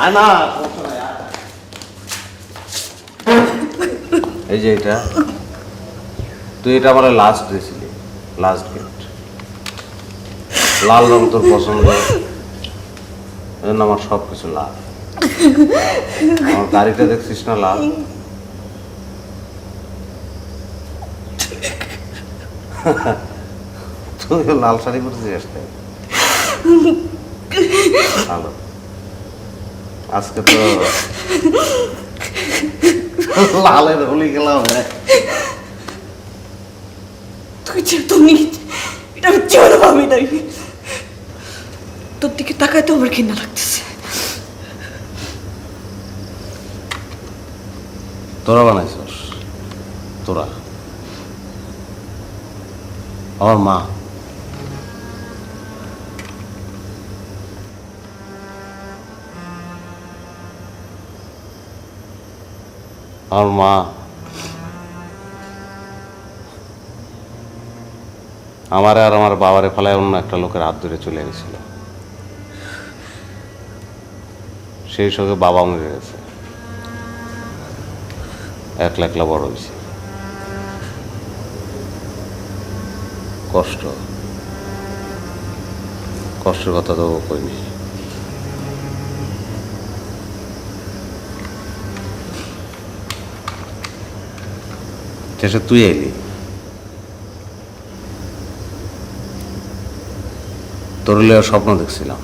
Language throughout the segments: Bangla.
আনা এই যে এটা তুই এটা আমার লাস্ট দিয়েছিলি, লাস্ট গিফট। লাল রং তোর পছন্দ, এজন্য আমার সব কিছু লাল। আমার গাড়িটা দেখছিস না লাল। তুই লাল শাড়ি পরেছিস আসতে ভালো। আজকে তো লালের হোলি খেলাম। তুই যেহেতু নিজ এটা আমি জীবনে ভাবি নাই। তোর দিকে তাকায় তো আমার ঘৃণা লাগতেছে। তোরা বানাইছস, তোরা আমার মা। আমার মা আমারে আর আমার বাবারে ফেলায় অন্য একটা লোকের হাত ধরে চলে গেছিল। সেই সঙ্গে বাবা মরে গেছে, একলা একলা বড় হয়েছে। কষ্ট, কষ্টের কথা তো কইনি। শেষে তুই এলি, তোর লিয়ে স্বপ্ন দেখছিলাম,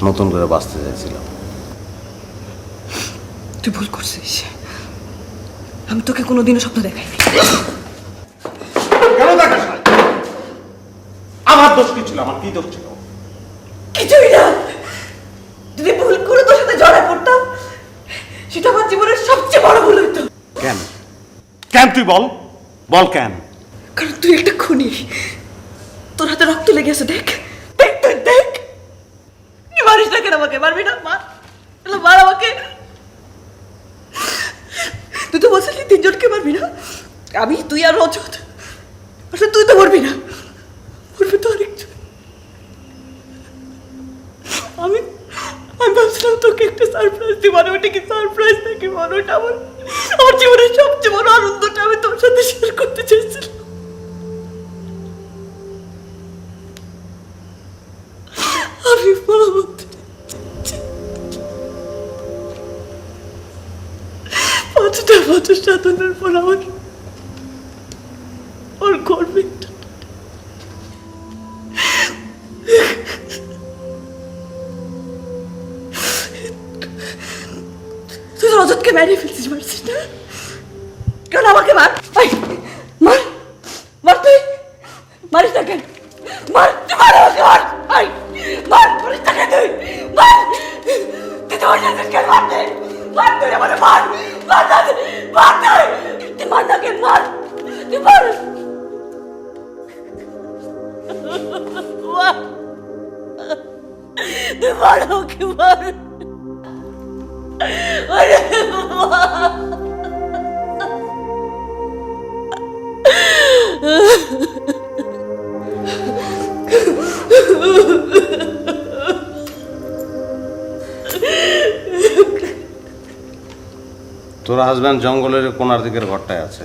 নতুন করে বাঁচতে চাইছিলাম। তুই ভুল করছিস। আমি তোকে কোনোদিনও স্বপ্ন দেখাইনি। কেন দেখাস না? আমার দোষ কি ছিল? আমার কি দোষ ছিল? কিছুই না। যদি ভুল করে তোর সাথে জড়ায় পড়তাম, সেটা আমার জীবনের সবচেয়ে বড় ভুল হইতো। কেন কেন তুই বল, বল কেন? কারণ তুই একটা খুনি। তোর হাতে রক্ত লেগে আছে, দেখ দেখ তুই দেখ। তুই মারিস না কেন আমাকে? মারবি না? মার, মার আমাকে। তুই তো বলছিলি তিনজনকে মারবি না, আমি, তুই আর রজত। আসলে তুই তো মরবি না, মরবি তো আরেকজন। আমি আমি ভাবছিলাম তোকে একটা সারপ্রাইজ দিব। মানে ওটা কি সারপ্রাইজ নাকি? মানে ওটা আমার জীবনের সবচেয়ে বড় আনন্দটা আমি তোর সাথে শেয়ার করতে চাইছিলাম। আমি পাঁচটা বছর সাধনার পর আমার ওর গর্বে তুই রজতকে মেরে ফেলছিস, মারছিস না? কেন আমাকে মার, মার মার, তুই মারিস না কেন? মার, তুই মার আমাকে, মার, মার, মারিস না কেন? তুই মার, তুই তো মারছিস কেন? মার দে, মার, তুই আমাকে মার, মার না, মার তুই মার না কেন? মার, তুই মার, তুই মার আমাকে, মার। তোর হাজব্যান্ড জঙ্গলের কোনার দিকের ঘরটায় আছে।